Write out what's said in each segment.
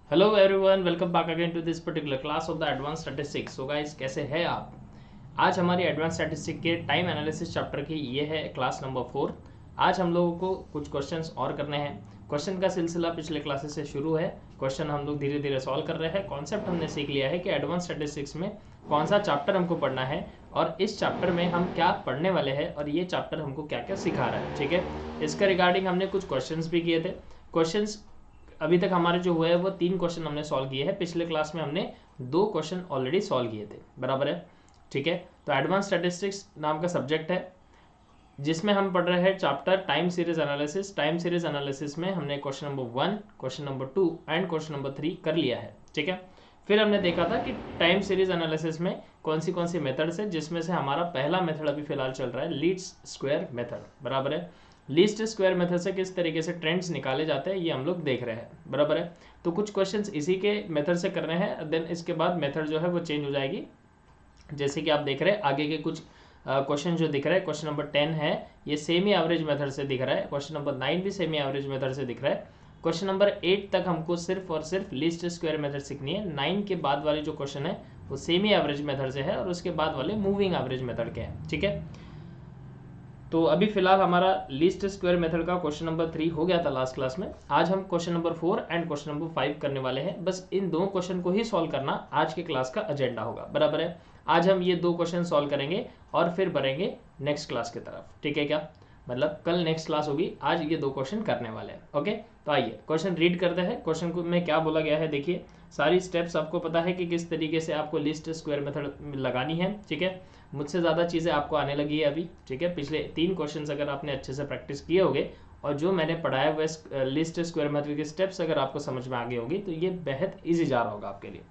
Hello everyone, welcome back again to this particular class of the advance statistics. So guys, कैसे हैं आप? आज हमारी एडवांस स्टैटिस्टिक्स के टाइम एनालिसिस चैप्टर की ये है क्लास नंबर 4। आज हम लोगों को कुछ क्वेश्चंस और करने हैं। क्वेश्चन का सिलसिला पिछले क्लासेस से शुरू है। क्वेश्चन हम लोग धीरे धीरे सॉल्व कर रहे हैं। कॉन्सेप्ट हमने सीख लिया है कि एडवांस स्टैटिस्टिक्स में कौन सा चैप्टर हमको पढ़ना है और इस चैप्टर में हम क्या पढ़ने वाले हैं और ये चैप्टर हमको क्या क्या सिखा रहा है। ठीक है, इसका रिगार्डिंग हमने कुछ क्वेश्चंस भी किए थे। क्वेश्चंस अभी तक हमारे जो हुए हैं वो 3 क्वेश्चन हमने सॉल्व किए हैं। पिछले क्लास में हमने 2 क्वेश्चन ऑलरेडी सॉल्व किए थे, बराबर है। ठीक है, तो एडवांस स्टैटिस्टिक्स नाम का सब्जेक्ट है जिसमें हम पढ़ रहे हैं chapter time series analysis. Time series analysis में हमने question number 1, question number 2 and question number 3 कर लिया है। ठीक है, फिर हमने देखा था कि टाइम सीरीज एनालिसिस में कौन सी मेथड्स है, जिसमें से हमारा पहला मेथड अभी फिलहाल चल रहा है लीस्ट स्क्वायर मेथड, बराबर है। लीस्ट स्क्वायर मेथड से किस तरीके से ट्रेंड्स निकाले जाते हैं ये हम लोग देख रहे हैं, बराबर है। तो कुछ क्वेश्चंस इसी के मेथड से करने हैं, देन इसके बाद मेथड जो है वो चेंज हो जाएगी। जैसे कि आप देख रहे हैं आगे के कुछ क्वेश्चन जो दिख रहा है, क्वेश्चन नंबर 10 है, ये सेमी एवरेज मेथड से दिख रहा है। क्वेश्चन नंबर 9 भी सेमी एवरेज मेथड से दिख रहा है। क्वेश्चन नंबर 8 तक हमको सिर्फ और सिर्फ लीस्ट स्क्वायर मेथड सीखनी है। 9 के बाद वाले जो क्वेश्चन है वो सेमी एवरेज मेथड से है और उसके बाद वाले मूविंग एवरेज मेथड के हैं। ठीक है, तो अभी फिलहाल हमारा लीस्ट स्क्वायर मेथड का क्वेश्चन नंबर 3 हो गया था लास्ट क्लास में। आज हम question number 4 and question number 5 करने वाले हैं। बस इन 2 क्वेश्चन को ही सॉल्व करना आज के क्लास का एजेंडा होगा, बराबर है। आज हम ये 2 क्वेश्चन सॉल्व करेंगे और फिर बढ़ेंगे नेक्स्ट क्लास की तरफ। ठीक है, क्या मतलब कल नेक्स्ट क्लास होगी, आज ये 2 क्वेश्चन करने वाले हैं। ओके, तो आइए क्वेश्चन रीड करते हैं। क्वेश्चन को में क्या बोला गया है देखिए। सारी स्टेप्स आपको पता है कि किस तरीके से आपको लिस्ट स्क्वायर मेथड लगानी है। ठीक है, मुझसे ज़्यादा चीज़ें आपको आने लगी है अभी। ठीक है, पिछले 3 क्वेश्चंस अगर आपने अच्छे से प्रैक्टिस किए होंगे और जो मैंने पढ़ाया हुआ लिस्ट स्क्वायर मेथड के स्टेप्स अगर आपको समझ में आ गई होगी तो ये बेहद ईजी जा रहा होगा आपके लिए।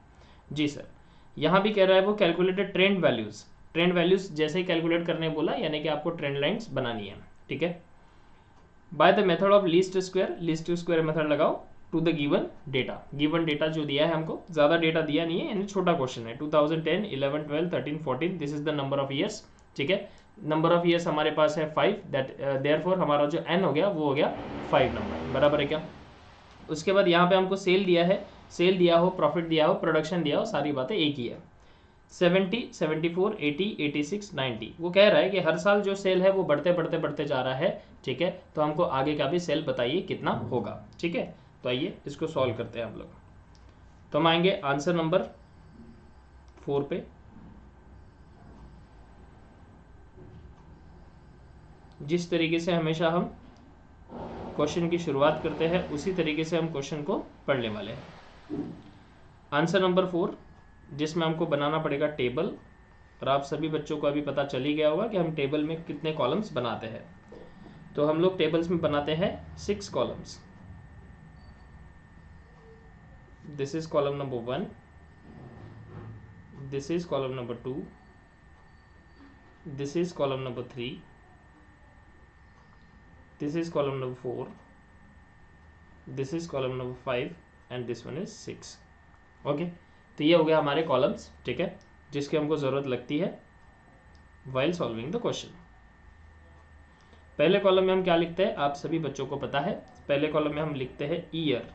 जी सर, यहाँ भी कह रहा है वो calculated trend values. Trend values जैसे ही कैलकुलेट करने बोला, यानी कि आपको ट्रेंड लाइन्स बनानी है। ठीक है, by the method of least square method लगाओ to the given data. Given data जो दिया है हमको, ज़्यादा डेटा दिया नहीं है, यानी छोटा क्वेश्चन है। 2010, 11, 12, 13, 14, this is the number of years. ठीक है, नंबर ऑफ ईयर्स हमारे पास है 5, दैट देयरफॉर हमारा जो एन हो गया वो हो गया 5 नंबर, बराबर है क्या। उसके बाद यहाँ पे हमको सेल दिया है, सेल दिया हो, प्रॉफिट दिया हो, प्रोडक्शन दिया हो, सारी बातें एक ही है। 70, 74, 80, 86, 90, वो कह रहा है कि हर साल जो सेल है वो बढ़ते बढ़ते बढ़ते जा रहा है। ठीक है, तो हमको आगे का भी सेल बताइए कितना होगा। ठीक है, तो आइए इसको सॉल्व करते हैं हम लोग। तो हम आएंगे आंसर नंबर 4 पे। जिस तरीके से हमेशा हम क्वेश्चन की शुरुआत करते हैं उसी तरीके से हम क्वेश्चन को पढ़ने वाले हैं। आंसर नंबर 4, जिसमें हमको बनाना पड़ेगा टेबल। और आप सभी बच्चों को अभी पता चल ही गया होगा कि हम टेबल में कितने कॉलम्स बनाते हैं। तो हम लोग टेबल्स में बनाते हैं 6 columns. This is column number 1, this is column number 2, this is column number 3, this is column number 4, this is column number 5 and this one is 6। Okay, तो ये हो गया हमारे कॉलम्स। ठीक है, जिसकी हमको ज़रूरत लगती है वाइल सॉल्विंग द क्वेश्चन। पहले कॉलम में हम क्या लिखते हैं आप सभी बच्चों को पता है। पहले कॉलम में हम लिखते हैं ईयर।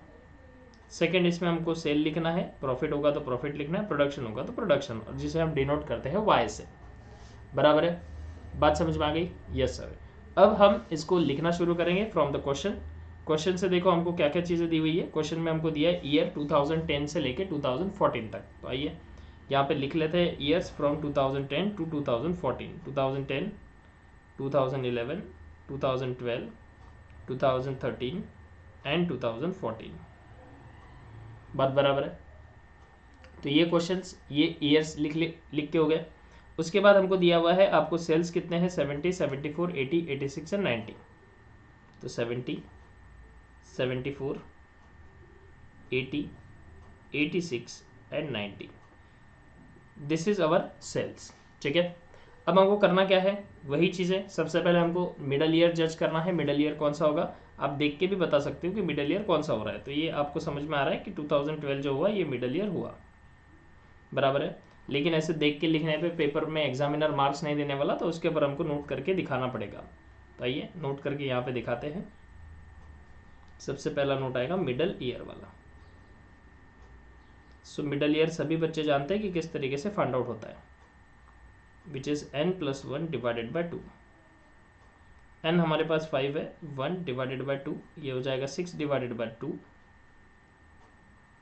सेकेंड, इसमें हमको सेल लिखना है, प्रॉफिट होगा तो प्रॉफिट लिखना है, प्रोडक्शन होगा तो प्रोडक्शन, और जिसे हम डिनोट करते हैं वाई से, बराबर है। बात समझ में आ गई? Yes sir. अब हम इसको लिखना शुरू करेंगे फ्रॉम द क्वेश्चन। क्वेश्चन से देखो हमको क्या क्या चीज़ें दी हुई है। क्वेश्चन में हमको दिया है ईयर 2010 से लेके 2014 तक। तो आइए यहाँ पे लिख लेते हैं ईयर्स फ्रॉम 2010 टू 2014। 2010, 2011, 2012, 2013 एंड 2014। बात बराबर है। तो ये क्वेश्चंस, ये ईयर्स लिख के हो गए। उसके बाद हमको दिया हुआ है आपको सेल्स कितने हैं, 70, 74, 80, 86 एंड 90। तो 70, 74, 80, 86 and 90, this is our sales. ठीक है, अब हमको करना क्या है, वही चीज़ें। सबसे पहले हमको मिडल ईयर जज करना है। मिडल ईयर कौन सा होगा, आप देख के भी बता सकते हो कि मिडल ईयर कौन सा हो रहा है। तो ये आपको समझ में आ रहा है कि 2012 जो हुआ ये मिडल ईयर हुआ, बराबर है। लेकिन ऐसे देख के लिखने पे पेपर में एग्जामिनर मार्क्स नहीं देने वाला, तो उसके ऊपर हमको नोट करके दिखाना पड़ेगा। तो आइए नोट करके यहाँ पे दिखाते हैं। सबसे पहला नोट आएगा मिडल ईयर वाला। सो मिडल ईयर सभी बच्चे जानते हैं कि किस तरीके से फाइंड आउट होता है, which is n+1 divided by 2। n हमारे पास 5 है, 1 डिवाइडेड बाय 2 ये हो जाएगा 6 डिवाइडेड बाय 2,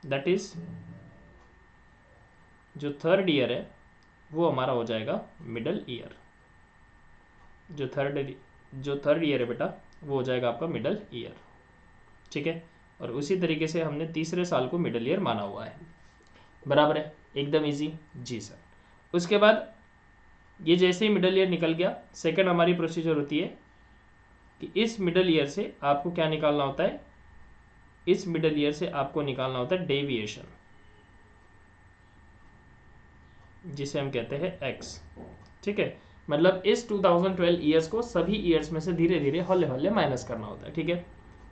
दैट इज जो थर्ड ईयर है वो हमारा हो जाएगा मिडल ईयर। जो थर्ड ईयर है बेटा वो हो जाएगा आपका मिडल ईयर, ठीक है। और उसी तरीके से हमने तीसरे साल को मिडल ईयर माना हुआ है, बराबर है, एकदम इजी जी सर। उसके बाद ये जैसे ही मिडल ईयर निकल गया, सेकंड हमारी प्रोसीजर होती है कि इस मिडल ईयर से आपको क्या निकालना होता है, इस मिडल ईयर से आपको निकालना होता है डेविएशन, जिसे हम कहते हैं एक्स, ठीक है। मतलब इस 2012 ईयर्स को सभी ईयर्स में से धीरे धीरे हौले हौले माइनस करना होता है, ठीक है।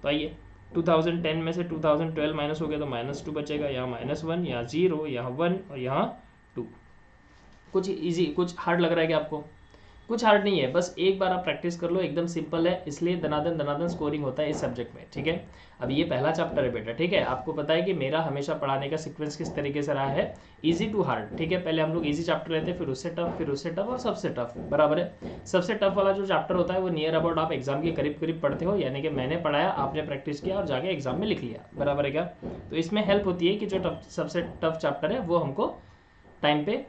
तो आइए 2010 में से 2012 माइनस हो गया तो -2 बचेगा, यहाँ -1, यहाँ 0, यहाँ 1 और यहाँ 2। कुछ इजी, कुछ हार्ड लग रहा है क्या आपको? कुछ हार्ड नहीं है, बस एक बार आप प्रैक्टिस कर लो, एकदम सिंपल है, इसलिए दनादन स्कोरिंग होता है इस सब्जेक्ट में, ठीक है। अब ये पहला चैप्टर है बेटा, ठीक है। आपको पता है कि मेरा हमेशा पढ़ाने का सीक्वेंस किस तरीके से रहा है, इजी टू हार्ड, ठीक है। पहले हम लोग इजी चैप्टर लेते हैं, फिर उससे टफ और सबसे टफ, बराबर है। सबसे टफ वाला जो चैप्टर होता है वो नियर अबाउट आप एग्जाम के करीब करीब पढ़ते हो, यानी कि मैंने पढ़ाया, आपने प्रैक्टिस किया और जाके एग्जाम में लिख लिया, बराबर है क्या। तो इसमें हेल्प होती है कि जो सबसे टफ चैप्टर है वो हमको टाइम पे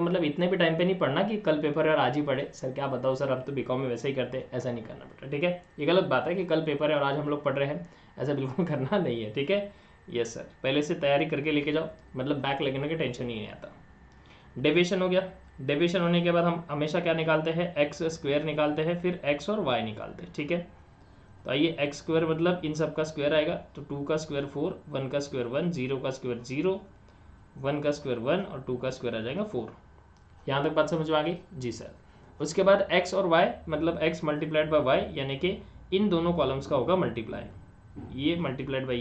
मतलब इतने भी टाइम पे नहीं पढ़ना कि कल पेपर है और आज ही पढ़े, सर क्या बताओ सर, हम तो बीकॉम में वैसे ही करते हैं, ऐसा नहीं करना बेटा, ठीक है। ये गलत बात है कि कल पेपर है और आज हम लोग पढ़ रहे हैं, ऐसा बिल्कुल करना नहीं है, ठीक है। यस सर, पहले से तैयारी करके लेके जाओ, मतलब बैक लगने की टेंशन ही नहीं आता। डेविएशन हो गया, डेविएशन होने के बाद हम हमेशा क्या निकालते हैं, एक्स स्क्वायर निकालते हैं, फिर एक्स और वाई निकालते हैं, ठीक है। तो आइए एक्स स्क्वायर मतलब इन सब का स्क्वायर आएगा, तो 2 का स्क्वायर 4, 1 का स्क्वायर 1, 0 का स्क्वायर 0, 1 का स्क्वायर 1 और 2 का स्क्वायर आ जाएगा 4। यहाँ तक बात समझ में आ गई जी सर। उसके बाद x और y मतलब x मल्टीप्लाइड बाय y, यानी कि इन दोनों कॉलम्स का होगा मल्टीप्लाई, ये मल्टीप्लाइड बाय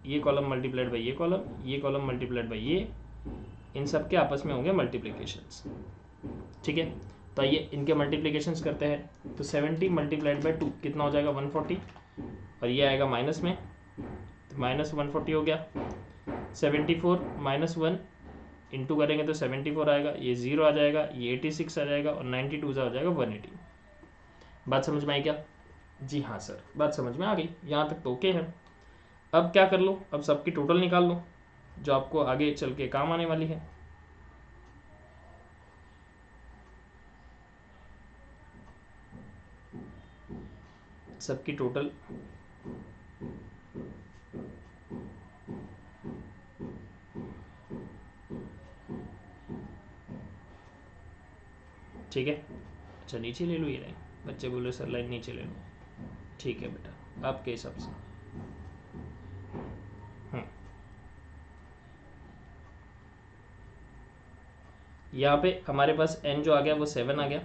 ये कॉलम मल्टीप्लाइड बाय ये कॉलम मल्टीप्लाइड बाय ये, इन सब के आपस में होंगे मल्टीप्लिकेशंस, ठीक है। तो आइए इनके मल्टीप्लिकेशंस करते हैं। तो 70 मल्टीप्लाइड बाय 2 कितना हो जाएगा 140, और ये आएगा माइनस में, तो -140 हो गया। 74 -1 इंटू करेंगे तो 74 आएगा, ये 0 आ जाएगा, ये 86 आ जाएगा और 92 हो जाएगा 180। बात समझ में आई क्या? जी हाँ सर, बात समझ में आ गई, यहाँ तक तो ओके है। अब क्या कर लो, अब सबकी टोटल निकाल लो जो आपको आगे चल के काम आने वाली है। सबकी टोटल ठीक है। अच्छा नीचे ले लो, ये लाइन बच्चे बोले सर लाइन नीचे ले लो, ठीक है बेटा आपके हिसाब से। यहाँ पे हमारे पास n जो आ गया वो 7 आ गया।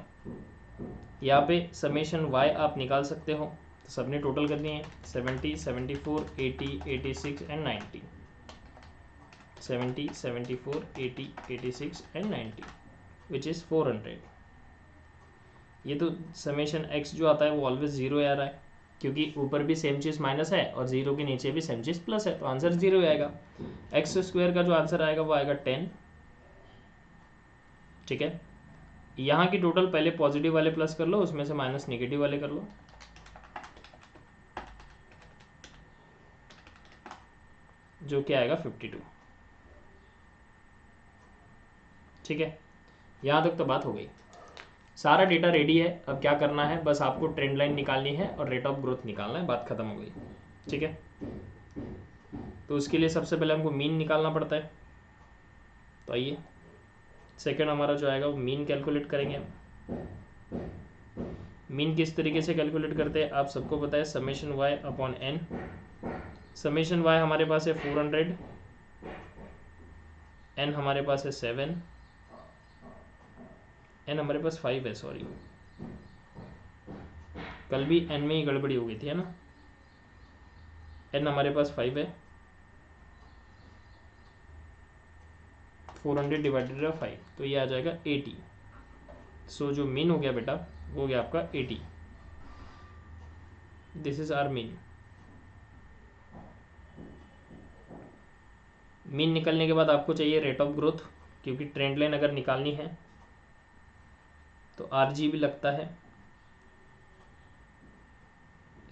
यहाँ पे समेशन y आप निकाल सकते हो, तो सबने टोटल करनी है 70, 74, 80, 86 एंड 90, 70, 74, 80, 86 एंड 90 विच इज़ 400। ये तो समेशन x जो आता है वो ऑलवेज जीरो आ रहा है, क्योंकि ऊपर भी सेम चीज़ माइनस है और जीरो के नीचे भी सेम चीज़ प्लस है, तो आंसर जीरो आएगा। एक्स स्क्वायर का जो आंसर आएगा वो आएगा 10, ठीक है। यहाँ की टोटल पहले पॉजिटिव वाले प्लस कर लो, उसमें से माइनस नेगेटिव वाले कर लो, जो क्या आएगा 52, ठीक है। यहाँ तक तो बात हो गई, सारा डेटा रेडी है। अब क्या करना है, बस आपको ट्रेंड लाइन निकालनी है और रेट ऑफ ग्रोथ निकालना है, बात खत्म हो गई, ठीक है। तो उसके लिए सबसे पहले हमको मीन निकालना पड़ता है। तो आइए सेकंड हमारा जो आएगा वो मीन कैलकुलेट करेंगे। मीन किस तरीके से कैलकुलेट करते हैं आप सबको पता है, summation y upon n। Summation y हमारे पास है 400, n हमारे पास है 7, n हमारे पास 5 है, सॉरी कल भी n में ही गड़बड़ी हो गई थी, है ना। n हमारे पास 5 है, 400 डिवाइडेड बाई 5, तो ये आ जाएगा 80। सो जो मीन हो गया बेटा वो हो गया आपका 80, this is our mean. Mean निकलने के बाद आपको चाहिए रेट ऑफ ग्रोथ, क्योंकि ट्रेंड लाइन अगर निकालनी है तो RG भी लगता है।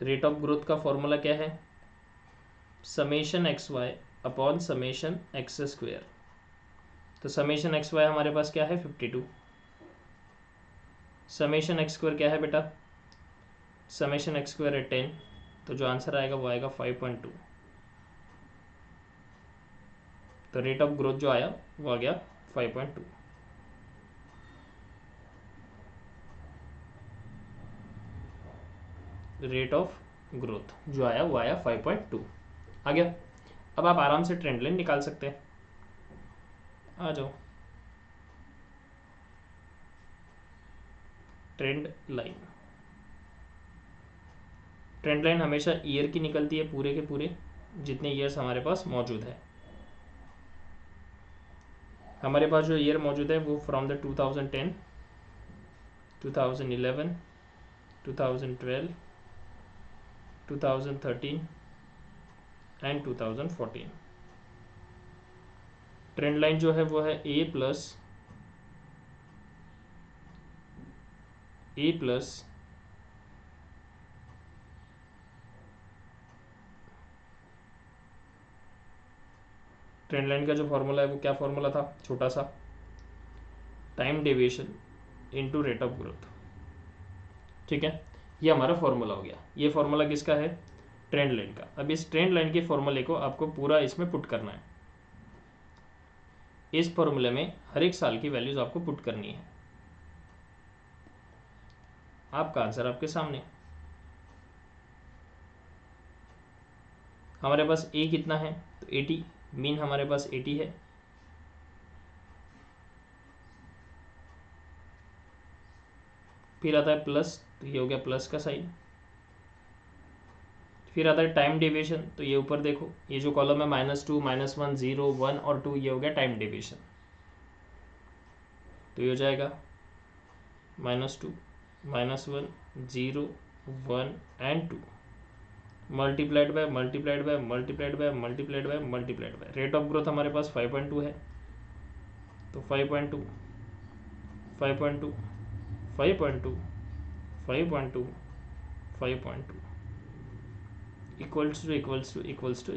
रेट ऑफ ग्रोथ का फॉर्मूला क्या है? Summation XY upon summation x square. तो समेशन XY हमारे पास क्या है? 52। समेशन एक्स स्क्वायर क्या है बेटा? समेशन एक्स स्क्वायर है 10। तो जो आंसर आएगा वो आएगा 5.2। तो रेट ऑफ ग्रोथ जो आया वो आ गया 5.2। रेट ऑफ ग्रोथ जो आया वो आया 5.2 आ गया। अब आप आराम से ट्रेंड लाइन निकाल सकते हैं। आ जाओ, ट्रेंड लाइन। ट्रेंड लाइन हमेशा ईयर की निकलती है, पूरे के पूरे जितने ईयर्स हमारे पास मौजूद है। हमारे पास जो ईयर मौजूद है वो from the 2010, 2011, 2012, 2013 and 2014। Trend line जो है वो है ए प्लस ट्रेंड लाइन का जो फॉर्मूला है वो क्या फॉर्मूला था? छोटा सा, time deviation into rate of growth. ठीक है, ये हमारा फॉर्मूला हो गया। ये फॉर्मूला किसका है? ट्रेंड लाइन का। अब इस ट्रेंड लाइन के फॉर्मूले को आपको पूरा इसमें पुट करना है। इस फॉर्मूले में हर एक साल की वैल्यूज आपको पुट करनी है। आपका आंसर आपके सामने। हमारे पास ए कितना है? तो 80, मीन हमारे पास 80 है। फिर आता है प्लस, तो ये हो गया प्लस का साइन। फिर आता है टाइम डेविएशन, तो ये ऊपर देखो, ये जो कॉलम है -2, -1, 0, 1 और 2, ये हो गया टाइम डेविएशन। तो ये हो जाएगा -2, -1, 0, 1 and 2 multiplied by multiplied by multiplied by multiplied by multiplied by. Rate of growth हमारे पास 5.2 है। तो 5.2, 5.2, 5.2, 5.2, 5.2 इक्वल्स टू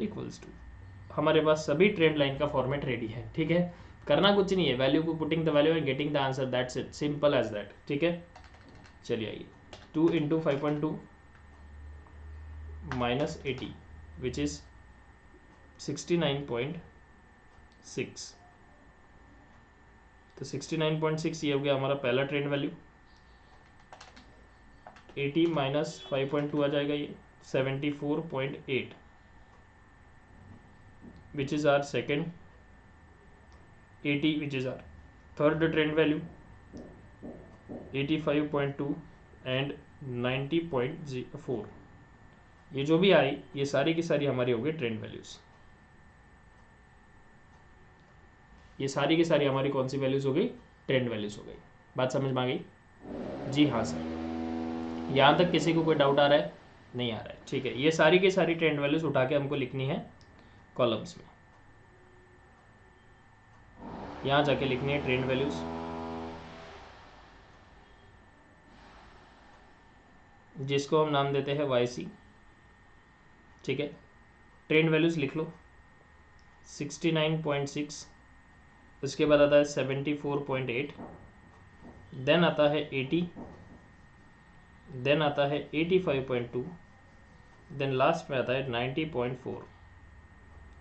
हमारे पास सभी ट्रेंड लाइन का फॉर्मेट रेडी है। ठीक है, करना कुछ नहीं है, वैल्यू को putting the value and getting the answer, that's it, simple as that. ठीक है, चलिए आइए, 2 × 5.2 - 80 विच इज 69.6। तो 69.6 ये हो गया हमारा पहला ट्रेंड वैल्यू। 80 - 5.2 आ जाएगा ये 74.8 which is our second, 80 which is our third trend value, 85.2 and 90.4। ये जो भी आई ये सारी की सारी हमारी हो गई ट्रेंड वैल्यूज। ये सारी की सारी हमारी कौन सी वैल्यूज हो गई? ट्रेंड वैल्यूज हो गई। बात समझ में आ गई? जी हाँ सर। यहाँ तक किसी को कोई डाउट आ रहा है? नहीं आ रहा है। ठीक है, ये सारी की सारी ट्रेंड वैल्यूज उठा के हमको लिखनी है कॉलम्स में। यहाँ जाके लिखनी है ट्रेंड वैल्यूज, जिसको हम नाम देते हैं YC। ठीक है, ट्रेंड वैल्यूज लिख लो 69.6, उसके बाद आता है 74.8, देन आता है 80, देन आता है 85.2, देन लास्ट में आता है 90.4।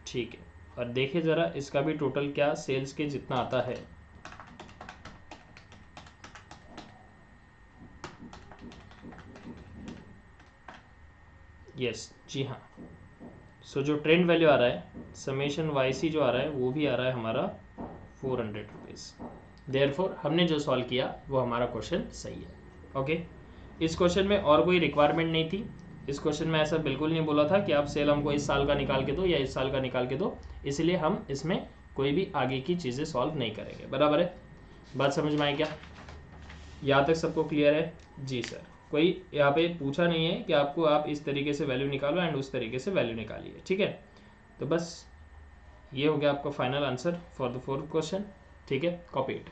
ठीक है, और देखिए ज़रा इसका भी टोटल क्या सेल्स के जितना आता है। यस जी हाँ। सो जो ट्रेंड वैल्यू आ रहा है समेशन YC जो आ रहा है वो भी आ रहा है हमारा 400 रुपीज़। देयरफॉर हमने जो सॉल्व किया वो हमारा क्वेश्चन सही है। ओके, इस क्वेश्चन में और कोई रिक्वायरमेंट नहीं थी। इस क्वेश्चन में ऐसा बिल्कुल नहीं बोला था कि आप सेल हमको इस साल का निकाल के दो या इस साल का निकाल के दो, इसलिए हम इसमें कोई भी आगे की चीज़ें सॉल्व नहीं करेंगे। बराबर है, बात समझ में आई क्या? यहाँ तक सबको क्लियर है? जी सर। कोई यहाँ पे पूछा नहीं है कि आपको आप इस तरीके से वैल्यू निकालो एंड उस तरीके से वैल्यू निकालिए। ठीक है, तो बस ये हो गया आपका final answer for the 4th question. ठीक है, कॉपी इट।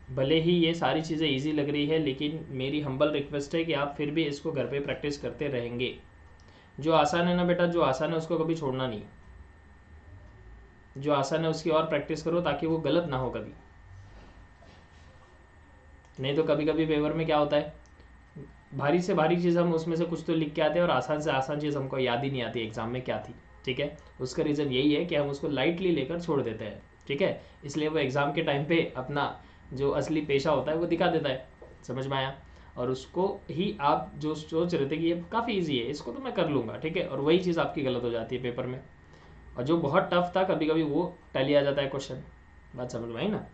भले ही ये सारी चीज़ें इजी लग रही है, लेकिन मेरी हम्बल रिक्वेस्ट है कि आप फिर भी इसको घर पे प्रैक्टिस करते रहेंगे। जो आसान है ना बेटा, जो आसान है उसको कभी छोड़ना नहीं। जो आसान है उसकी और प्रैक्टिस करो ताकि वो गलत ना हो कभी। नहीं तो कभी कभी पेपर में क्या होता है, भारी से भारी चीज़ हम उसमें से कुछ तो लिख के आते हैं और आसान से आसान चीज़ हमको याद ही नहीं आती एग्जाम में क्या थी। ठीक है, उसका रीज़न यही है कि हम उसको लाइटली लेकर छोड़ देते हैं। ठीक है, इसलिए वो एग्ज़ाम के टाइम पे अपना जो असली पेशा होता है वो दिखा देता है। समझ में आया? और उसको ही आप जो सोच रहे थे कि ये काफ़ी ईजी है, इसको तो मैं कर लूँगा, ठीक है, और वही चीज़ आपकी गलत हो जाती है पेपर में। और जो बहुत टफ था कभी कभी वो टैली आ जाता है क्वेश्चन। बात समझ में आई ना?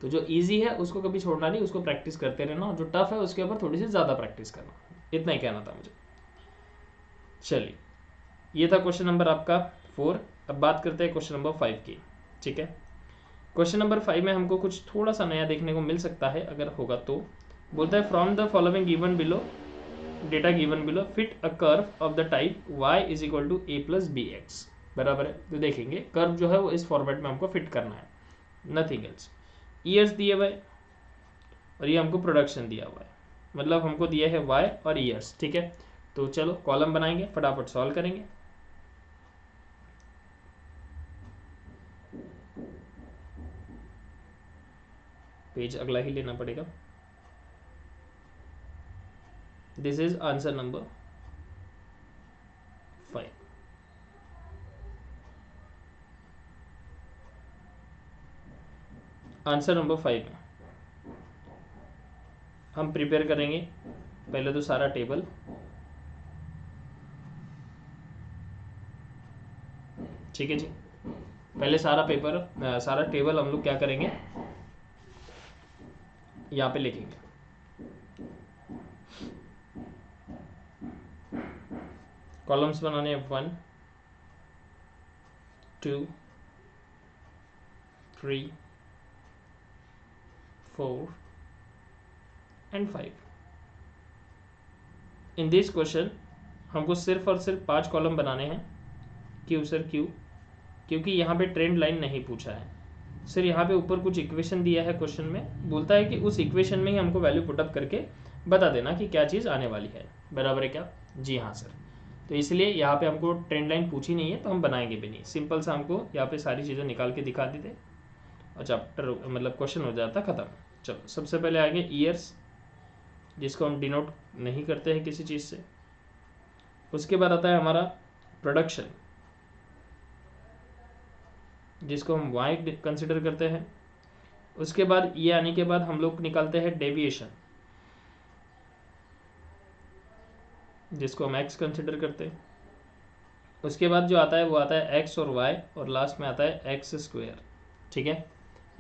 तो जो इजी है उसको कभी छोड़ना नहीं, उसको प्रैक्टिस करते रहना, और जो टफ है उसके ऊपर थोड़ी सी ज़्यादा प्रैक्टिस करना। इतना ही कहना था मुझे। चलिए, ये था क्वेश्चन नंबर आपका 4। अब बात करते हैं क्वेश्चन नंबर 5 की। ठीक है, क्वेश्चन नंबर 5 में हमको कुछ थोड़ा सा नया देखने को मिल सकता है अगर होगा तो। बोलता है from the following given below, data given below, fit a curve of the type y is equal to a plus b x. बराबर है, तो देखेंगे कर्व जो है वो इस फॉर्मेट में हमको फिट करना है, नथिंग एल्स। ईयर्स दिए हुए और ये हमको प्रोडक्शन दिया हुआ है, मतलब हमको दिया है y और ईयर्स। ठीक है, तो चलो कॉलम बनाएंगे, फटाफट सॉल्व करेंगे। पेज अगला ही लेना पड़ेगा। This is answer number 5। Answer number 5 में हम प्रिपेयर करेंगे पहले तो सारा टेबल। ठीक है जी, पहले सारा सारा टेबल हम लोग क्या करेंगे, यहाँ पे लिखेंगे। कॉलम्स बनाने हैं 1 2 3 4 एंड 5। इन दिस क्वेश्चन हमको सिर्फ और सिर्फ 5 कॉलम बनाने हैं। क्यों सर, क्यों? क्योंकि यहाँ पे ट्रेंड लाइन नहीं पूछा है सर, यहाँ पे ऊपर कुछ इक्वेशन दिया है क्वेश्चन में, बोलता है कि उस इक्वेशन में ही हमको वैल्यू पुटअप करके बता देना कि क्या चीज़ आने वाली है। बराबर है क्या? जी हाँ सर। तो इसलिए यहाँ पे हमको ट्रेंड लाइन पूछी नहीं है तो हम बनाएंगे भी नहीं, सिंपल सा हमको यहाँ पे सारी चीज़ें निकाल के दिखा देते और चैप्टर मतलब क्वेश्चन हो जाता खत्म। चलो, सबसे पहले आएंगे ईयर्स, जिसको हम डिनोट नहीं करते हैं किसी चीज़ से। उसके बाद आता है हमारा प्रोडक्शन, जिसको हम वाई कंसिडर करते हैं। उसके बाद ये आने के बाद हम लोग निकालते हैं डेविएशन, जिसको हम एक्स कंसिडर करते हैं। उसके बाद जो आता है वो आता है एक्स और वाई, और लास्ट में आता है एक्स स्क्वायर। ठीक है,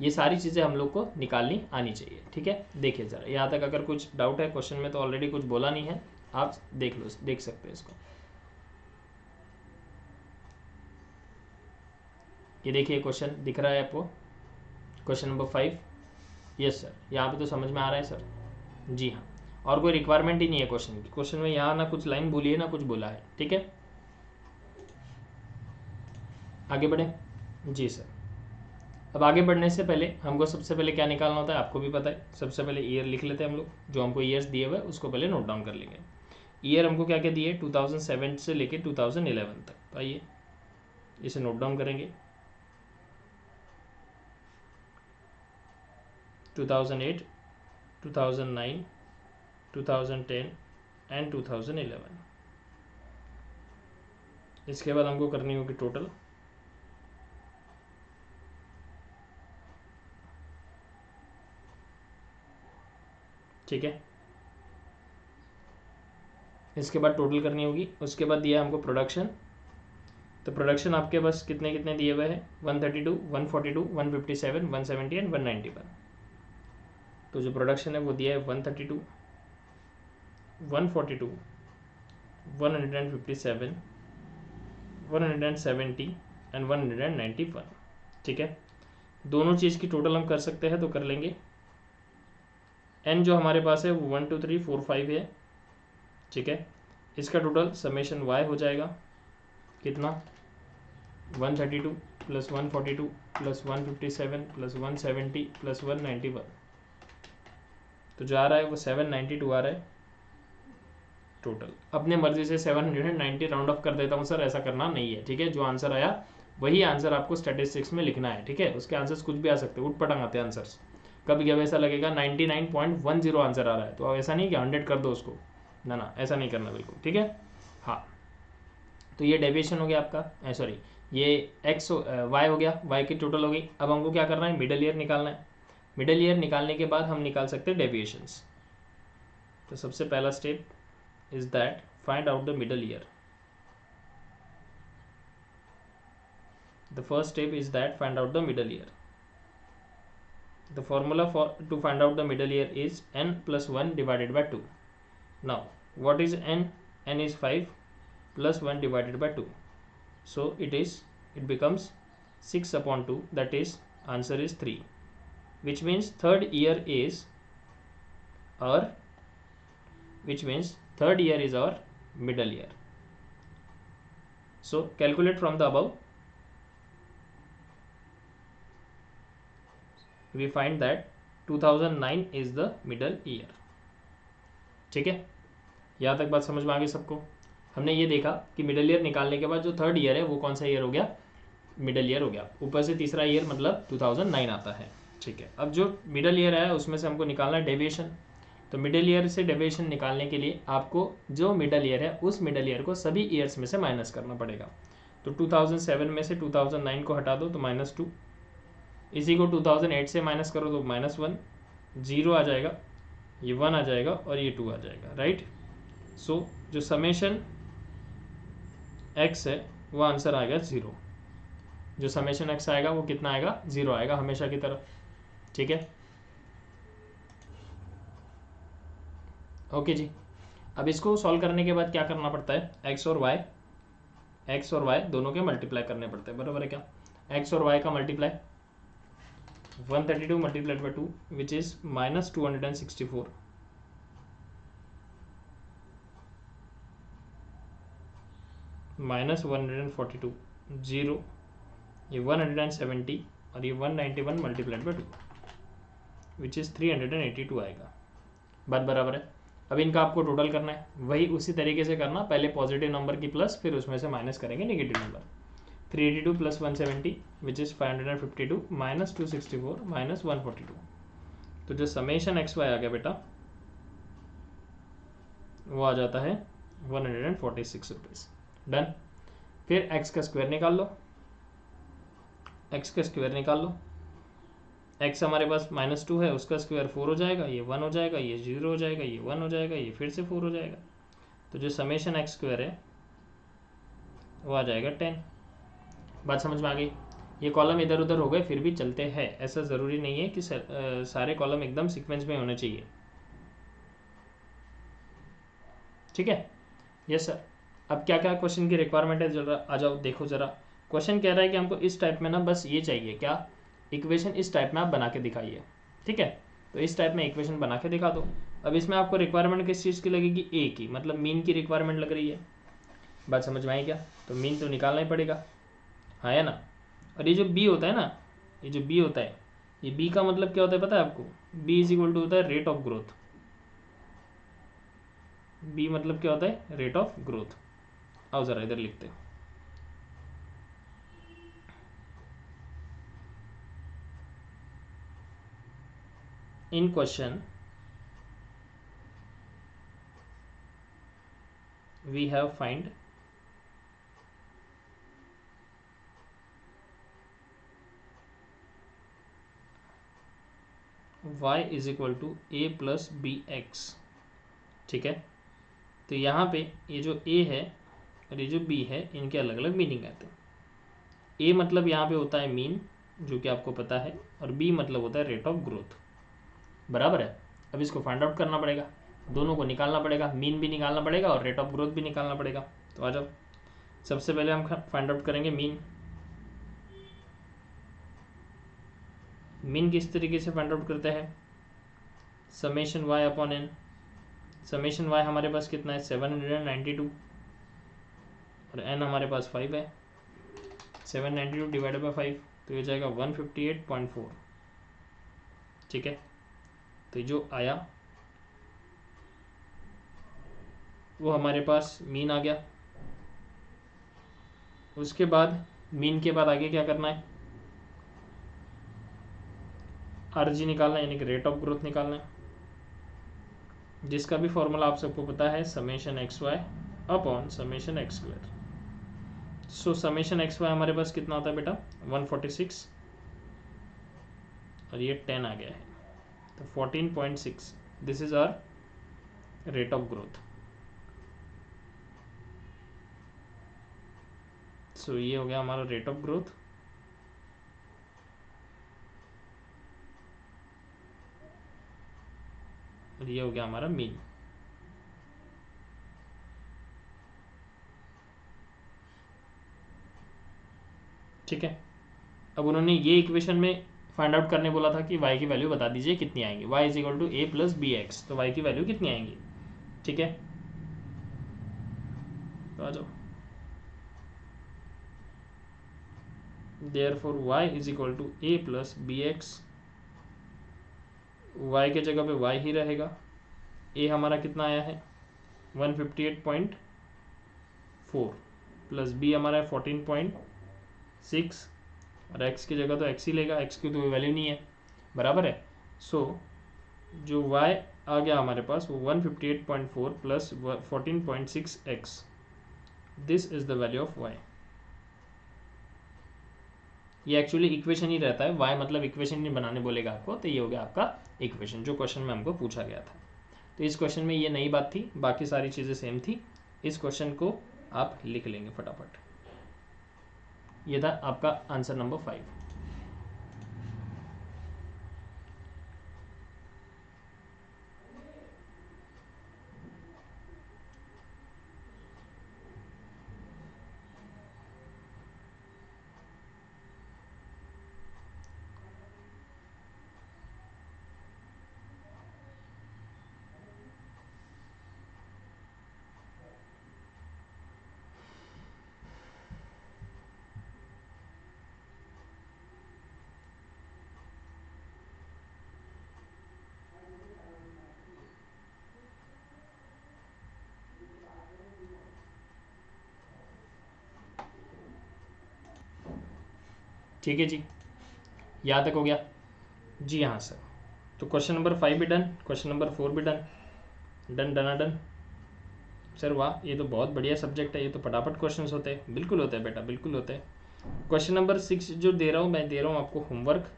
ये सारी चीज़ें हम लोग को निकालनी आनी चाहिए। ठीक है, देखिए ज़रा यहाँ तक अगर कुछ डाउट है क्वेश्चन में तो ऑलरेडी कुछ बोला नहीं है, आप देख लो, देख सकते हैं इसको। ये देखिए क्वेश्चन दिख रहा है आपको, क्वेश्चन नंबर 5। यस सर, यहाँ पे तो समझ में आ रहा है सर। जी हाँ, और कोई रिक्वायरमेंट ही नहीं है क्वेश्चन की। क्वेश्चन में यहाँ ना कुछ लाइन बोली है ना कुछ बोला है। ठीक है, आगे बढ़े। जी सर, अब आगे बढ़ने से पहले हमको सबसे पहले क्या निकालना होता है आपको भी पता है। सबसे पहले ईयर लिख लेते हैं हम लोग, जो हमको ईयर्स दिए हुए उसको पहले नोट डाउन कर लेंगे। ईयर हमको क्या क्या दिए, 2007 से लेके 2011 तक। तो आइए इसे नोट डाउन करेंगे। 2008, 2009, 2010 एंड 2011। इसके बाद हमको करनी होगी टोटल। ठीक है, इसके बाद टोटल करनी होगी। उसके बाद दिया हमको प्रोडक्शन, तो प्रोडक्शन आपके पास कितने कितने दिए हुए हैं, 132, 142, 157, 170 एंड 191। तो जो प्रोडक्शन है वो दिया है 132, 142, 157, 170 एंड 191। ठीक है, दोनों चीज़ की टोटल हम कर सकते हैं तो कर लेंगे। n जो हमारे पास है वो 1 2 3 4 5 है। ठीक है, इसका टोटल समेशन y हो जाएगा कितना, 132 प्लस 142 प्लस 157 प्लस 170 प्लस 191। तो जो आ रहा है वो 792 आ रहा है टोटल। अपने मर्जी से 790 राउंड ऑफ कर देता हूँ सर, ऐसा करना नहीं है। ठीक है, जो आंसर आया वही आंसर आपको स्टैटिस्टिक्स में लिखना है। ठीक है, उसके आंसर्स कुछ भी आ सकते हैं, उठ पटांग आते हैं आंसर्स। कभी कभी ऐसा लगेगा 99.10 आंसर आ रहा है, तो ऐसा नहीं कि 100 कर दो उसको, ना ना, ऐसा नहीं करना बिल्कुल। ठीक है, हाँ, तो ये डेविएशन हो गया आपका, सॉरी ये एक्स वाई हो गया, वाई की टोटल हो गई। अब हमको क्या करना है, मिडल ईयर निकालना है। मिडल ईयर निकालने के बाद हम निकाल सकते हैं डेविएशंस। तो सबसे पहला step is that find out the middle year. The first step is that find out the middle year. The formula to find out the middle year is n plus 1 divided by 2. Now what is n? N is 5 plus 1 divided by 2. So it becomes 6 upon 2, that is answer is 3, which means third year is our middle year. So calculate from the above. We find that 2009 is the middle year. ठीक है, यहाँ तक बात समझ में आ गई सबको। हमने ये देखा कि मिडल ईयर निकालने के बाद जो थर्ड ईयर है वो कौन सा ईयर हो गया, मिडल ईयर हो गया। ऊपर से तीसरा ईयर मतलब 2009 आता है। ठीक है, अब जो मिडल ईयर है उसमें से हमको निकालना है डेविएशन। तो मिडल ईयर से डेविएशन निकालने के लिए आपको जो मिडल ईयर है उस मिडल ईयर को सभी ईयर्स में से माइनस करना पड़ेगा। तो 2007 में से 2009 को हटा दो तो -2, इसी को 2008 से माइनस करो तो -1, 0 आ जाएगा, ये 1 आ जाएगा और ये 2 आ जाएगा, राइट। सो जो समेशन x है वो आंसर आएगा 0। जो समेशन x आएगा वो कितना आएगा, 0 आएगा हमेशा की तरह। ठीक है, ओके जी। अब इसको सॉल्व करने के बाद क्या करना पड़ता है, x और y दोनों के मल्टीप्लाई करने पड़ते हैं, बराबर है क्या। x और y का multiply 132 multiplied by 2 which is -264 -142, 0, ये 170 और ये 191 मल्टीप्लाइड बाई 2 विच इज 382 आएगा। बात बराबर है। अब इनका आपको टोटल करना है, वही उसी तरीके से करना, पहले पॉजिटिव नंबर की प्लस, फिर उसमें से माइनस करेंगे negative number. 382 plus 170 which is 552 minus 264 minus 142। तो जो समेशन एक्स वाई आ गया बेटा वो आ जाता है 146 रुपीज़। डन। फिर एक्स का स्क्वायर निकाल लो, एक्स का स्क्वायर निकाल लो। एक्स हमारे पास -2 है, उसका स्क्वायर 4 हो जाएगा, ये 1 हो जाएगा, ये 0 हो जाएगा, ये 1 हो जाएगा, ये फिर से 4 हो जाएगा। तो जो समेशन एक्स स्क्वायर है वो आ जाएगा 10। बात समझ में आ गई। ये कॉलम इधर उधर हो गए फिर भी चलते हैं, ऐसा ज़रूरी नहीं है कि सारे कॉलम एकदम सीक्वेंस में होने चाहिए। ठीक है, यस सर। अब क्या क्या क्वेश्चन की रिक्वायरमेंट है, जरा आ जाओ देखो जरा। क्वेश्चन कह रहा है कि हमको इस टाइप में ना बस ये चाहिए, क्या, इक्वेशन इस टाइप में आप बना के दिखाइए। ठीक है, तो इस टाइप में इक्वेशन बना के दिखा दो। अब इसमें आपको रिक्वायरमेंट किस चीज़ की लगेगी, ए की, मतलब मीन की रिक्वायरमेंट लग रही है। बात समझ में आई क्या। तो मीन तो निकालना ही पड़ेगा, हाँ है ना। और ये जो बी होता है ना, ये जो बी होता है, ये बी का मतलब क्या होता है पता है आपको, बी इज इक्वल टू होता है रेट ऑफ ग्रोथ। बी मतलब क्या होता है, रेट ऑफ ग्रोथ। आओ जरा इधर लिखते हैं। In question we have find y is equal to a plus bx। ठीक है, तो यहाँ पे ये जो a है और ये जो b है इनके अलग अलग मीनिंग आते हैं। a मतलब यहाँ पे होता है मीन, जो कि आपको पता है, और b मतलब होता है रेट ऑफ ग्रोथ, बराबर है। अब इसको फाइंड आउट करना पड़ेगा। दोनों को निकालना पड़ेगा, मीन भी निकालना पड़ेगा और रेट ऑफ ग्रोथ भी निकालना पड़ेगा। तो आ जाओ, सबसे पहले हम फाइंड आउट करेंगे मीन। मीन किस तरीके से फाइंड आउट करते हैं, summation y upon n। Summation y हमारे पास कितना है 792 और n हमारे पास 5 है। 792 डिवाइडेड बाई 5 तो ये जाएगा 158.4। ठीक है, तो जो आया वो हमारे पास मीन आ गया। उसके बाद मीन के बाद आगे क्या करना है, RG निकालना है, यानी कि रेट ऑफ ग्रोथ निकालना है, जिसका भी फॉर्मूला आप सबको पता है summation XY upon summation x square. सो समेशन XY हमारे पास कितना होता है बेटा 146 और ये 10 आ गया है, तो 14.6। This is our rate of growth. So ये हो गया हमारा रेट ऑफ ग्रोथ। और ये हो गया हमारा मीन। ठीक है, अब उन्होंने ये इक्वेशन में फाइंड आउट करने बोला था कि y की वैल्यू बता दीजिए कितनी आएंगी, y is equal to a plus b x, तो y की वैल्यू कितनी आएंगी। ठीक है, तो आ जाओ, therefore y is equal to a plus b x. y के जगह पे y ही रहेगा। a हमारा कितना आया है 158.4 प्लस b हमारा है 14.6 और x की जगह तो x ही लेगा, x की तो वैल्यू नहीं है, बराबर है। सो जो y आ गया हमारे पास वो 158.4 plus 14.6x, this is the value of y। ये एक्चुअली इक्वेशन ही रहता है, y मतलब इक्वेशन नहीं बनाने बोलेगा आपको, तो ये हो गया आपका इक्वेशन जो क्वेश्चन में हमको पूछा गया था। तो इस क्वेश्चन में ये नई बात थी, बाकी सारी चीज़ें सेम थी। इस क्वेश्चन को आप लिख लेंगे फटाफट। ये था आपका आंसर नंबर 5। ठीक है जी, यहाँ तक हो गया जी। हाँ सर, तो क्वेश्चन नंबर 5 भी डन, क्वेश्चन नंबर 4 भी डन, डन डना डन। सर वाह, ये तो बहुत बढ़िया सब्जेक्ट है, ये तो फटाफट क्वेश्चंस होते हैं। बिल्कुल होते हैं बेटा, बिल्कुल होते हैं। क्वेश्चन नंबर 6 जो दे रहा हूँ मैं, दे रहा हूँ आपको होमवर्क।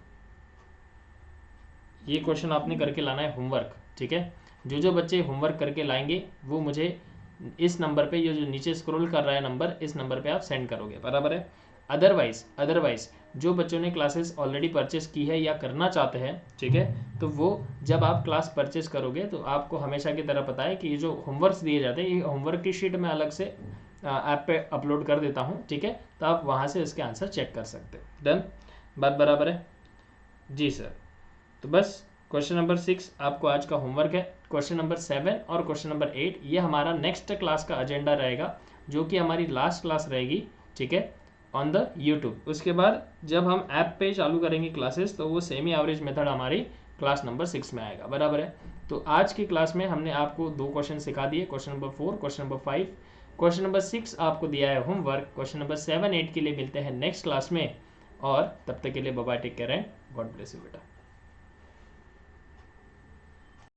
ये क्वेश्चन आपने करके लाना है होमवर्क। ठीक है, जो बच्चे होमवर्क करके लाएंगे वो मुझे इस नंबर पे, ये जो नीचे स्क्रॉल कर रहा है नंबर, इस नंबर पे आप सेंड करोगे, बराबर है। अदरवाइज जो बच्चों ने क्लासेस ऑलरेडी परचेस की है या करना चाहते हैं, ठीक है, तो वो जब आप क्लास परचेस करोगे तो आपको हमेशा की तरह पता है कि ये जो होमवर्क्स दिए जाते हैं, ये होमवर्क की शीट में अलग से ऐप पे अपलोड कर देता हूँ। ठीक है, तो आप वहाँ से इसके आंसर चेक कर सकते हो। डन, बात बराबर है जी सर। तो बस क्वेश्चन नंबर 6 आपको आज का होमवर्क है। क्वेश्चन नंबर 7 और क्वेश्चन नंबर 8 ये हमारा नेक्स्ट क्लास का एजेंडा रहेगा, जो कि हमारी लास्ट क्लास रहेगी। ठीक है, ऑन द यूट्यूब। उसके बाद जब हम ऐप पे चालू करेंगे क्लासेस, तो वो सेमी एवरेज मेथड हमारी क्लास नंबर 6 में आएगा, बराबर है। तो आज की क्लास में हमने आपको 2 क्वेश्चन सिखा दिए, question number 4, question number 5। Question number 6 आपको दिया है होमवर्क। क्वेश्चन नंबर 7, 8 के लिए मिलते हैं नेक्स्ट क्लास में, और तब तक के लिए bye bye, take care and God bless you बेटा।